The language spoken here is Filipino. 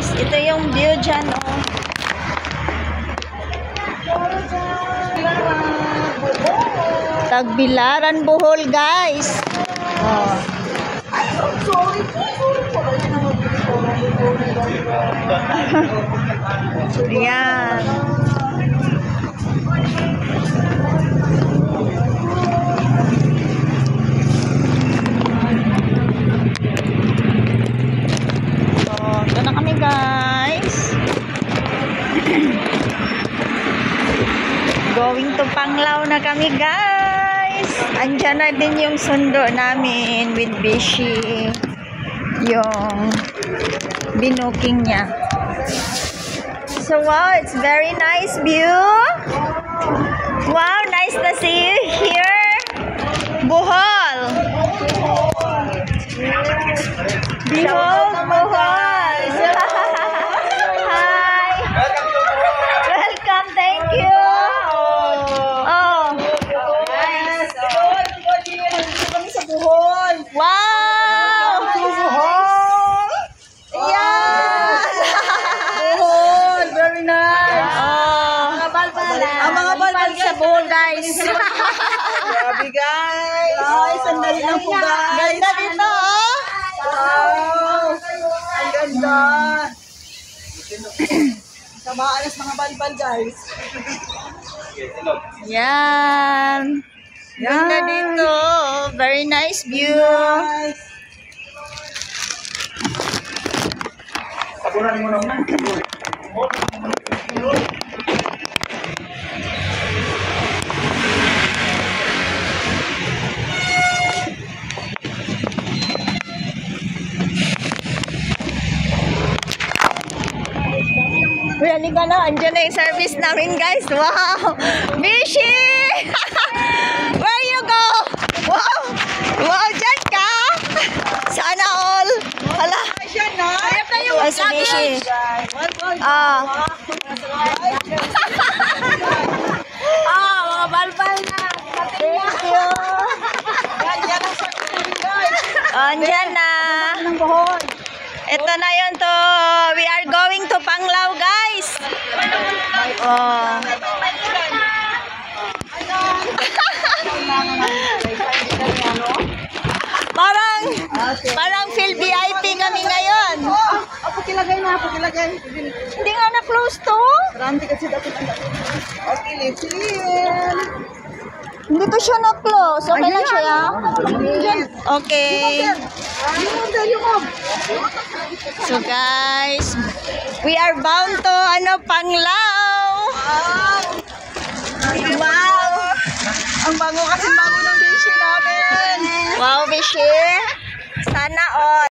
guys, ito yung view dyan, oh. Tagbilaran, Bohol, guys. Oh. Yan. Ito na kami, guys. Going to Panglao na kami, guys. Andyan na din yung sundo namin with Bishi. Yung binuking niya. So, wow, it's very nice view. Wow, nice to see you here. Bohol. Bohol, Bohol. Hi. Welcome, thank you. Oh. Wow. Yeah. Bohol, very nice. Oh. Ang mga balbal sa Bohol, guys. Grabe, guys. Ay, sandali lang po, guys. Ganda dito, oh. Wow. Ang ganda. Samaan as mga balbal, guys. Yan. Ganda dito. Very nice view. Guys. Uy, halika na. Andiyan na yung service namin, guys. Wow! Bishi! Where you go? Wow! Wow, dyan ka! Sana all. Hala. Ayan na. Ayan na yung Oh, si Bishi. Ah. mga balbal na. Thank you. Yan ang sarili, guys. Andiyan na. Ng Bohol. Ito na yun to. We are going to Panglao, guys. Oh. Parang feel VIP kami ngayon. Pakilagay na, pakilagay. Hindi nga na-close to. Marami kasi dapat ang okay, let's see. Hindi to siya na-close. Okay lang siya. Okay. So guys, we are bound to Panglao. Wow! Ang bango kasi bango ng Bishi namin. Wow, Bishi. Sana all.